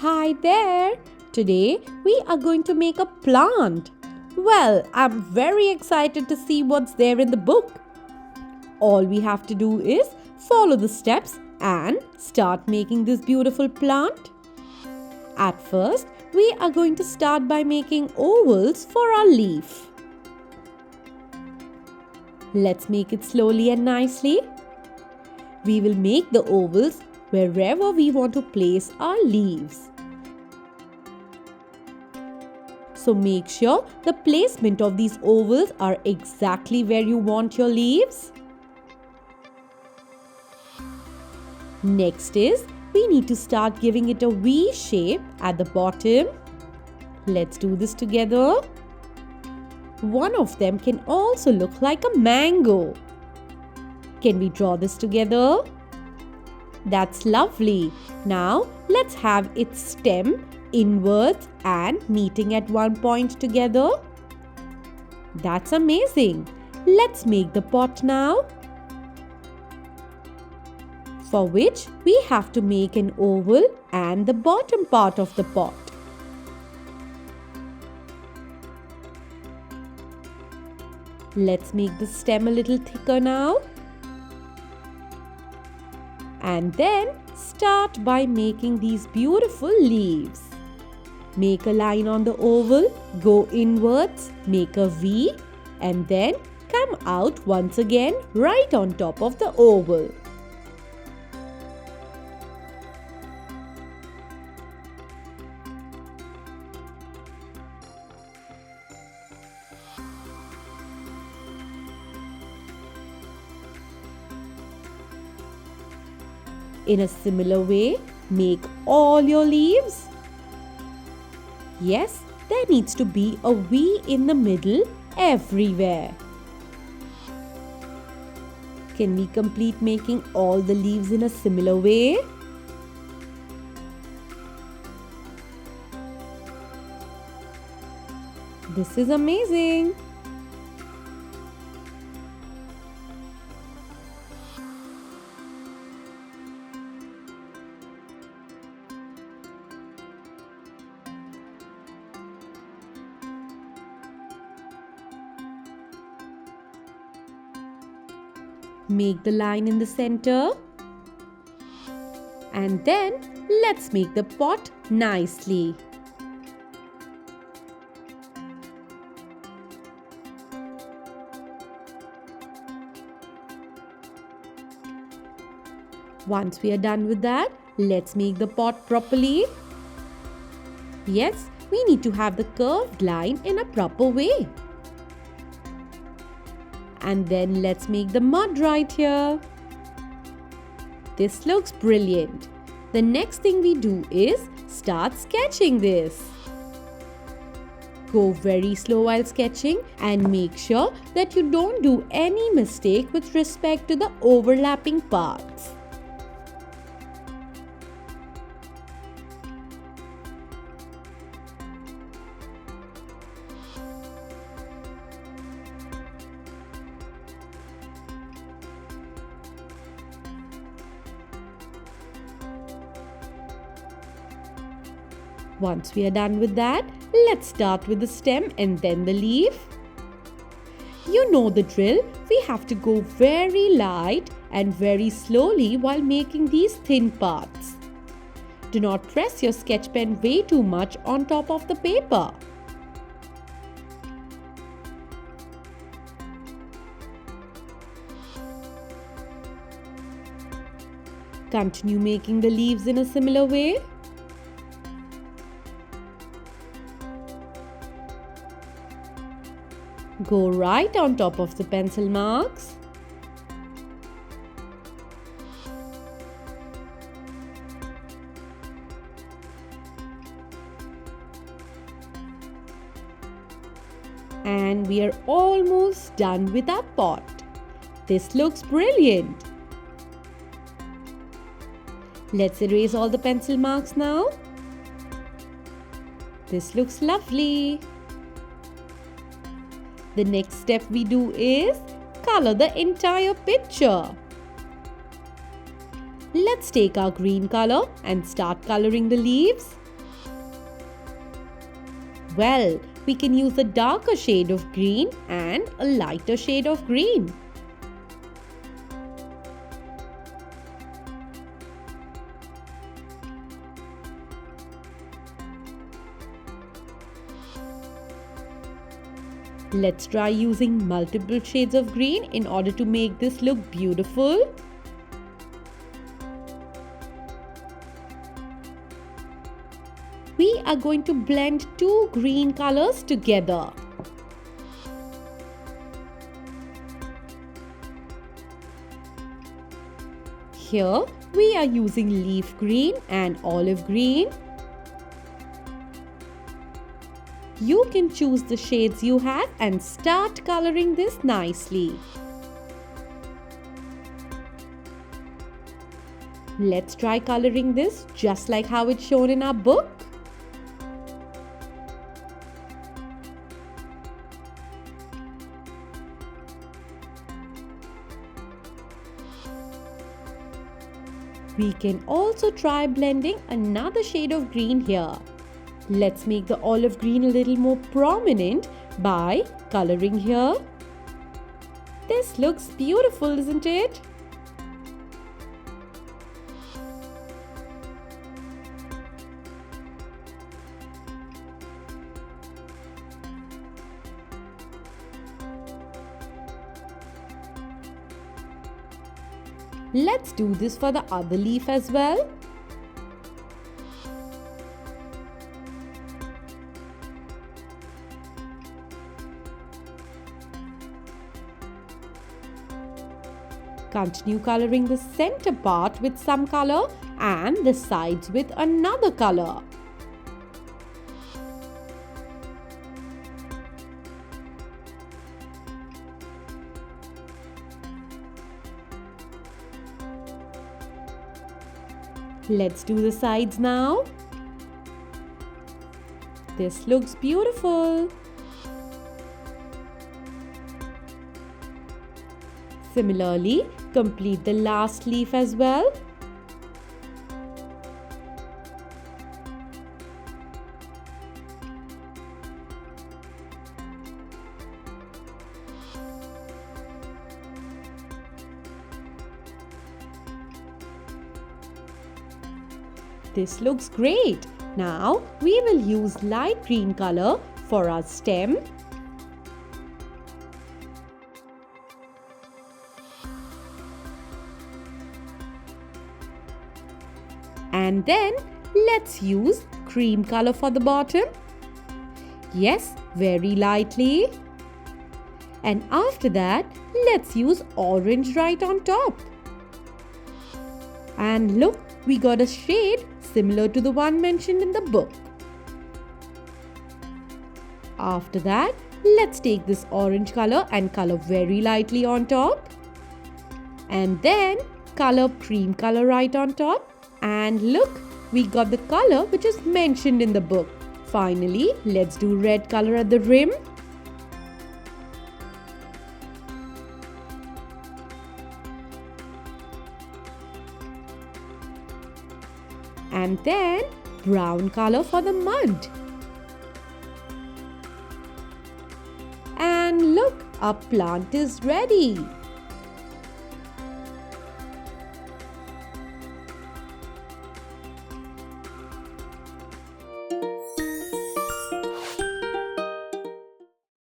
Hi there! Today we are going to make a plant. Well, I'm very excited to see what's there in the book. All we have to do is follow the steps and start making this beautiful plant. At first, we are going to start by making ovals for our leaf. Let's make it slowly and nicely. We will make the ovals wherever we want to place our leaves. So make sure the placement of these ovals are exactly where you want your leaves. Next is, we need to start giving it a V shape at the bottom. Let's do this together. One of them can also look like a mango. Can we draw this together? That's lovely. Now let's have its stem inwards and meeting at one point together. That's amazing. Let's make the pot now, for which we have to make an oval and the bottom part of the pot. Let's make the stem a little thicker now. And then start by making these beautiful leaves. Make a line on the oval, go inwards, make a V, and then come out once again right on top of the oval. In a similar way, make all your leaves. Yes, there needs to be a V in the middle everywhere. Can we complete making all the leaves in a similar way? This is amazing. Make the line in the center. And then let's make the pot nicely. Once we are done with that, let's make the pot properly. Yes, we need to have the curved line in a proper way. And then let's make the mud right here. This looks brilliant. The next thing we do is start sketching this. Go very slow while sketching and make sure that you don't do any mistake with respect to the overlapping parts. Once we are done with that, let's start with the stem and then the leaf. You know the drill. We have to go very light and very slowly while making these thin parts. Do not press your sketch pen way too much on top of the paper. Continue making the leaves in a similar way. Go right on top of the pencil marks. And we are almost done with our pot. This looks brilliant. Let's erase all the pencil marks now. This looks lovely. The next step we do is color the entire picture. Let's take our green color and start coloring the leaves. Well, we can use a darker shade of green and a lighter shade of green. Let's try using multiple shades of green in order to make this look beautiful. We are going to blend two green colors together. Here we are using leaf green and olive green. You can choose the shades you have and start coloring this nicely. Let's try coloring this just like how it's shown in our book. We can also try blending another shade of green here. Let's make the olive green a little more prominent by coloring here. This looks beautiful, isn't it? Let's do this for the other leaf as well. Continue coloring the center part with some color and the sides with another color. Let's do the sides now. This looks beautiful. Similarly, complete the last leaf as well. This looks great. Now we will use light green color for our stem. And then let's use cream color for the bottom. Yes, very lightly. And after that, let's use orange right on top. And look, we got a shade similar to the one mentioned in the book. After that, let's take this orange color and color very lightly on top. And then color cream color right on top. And look, we got the color which is mentioned in the book. Finally, let's do red color at the rim. And then brown color for the mud. And look, our plant is ready.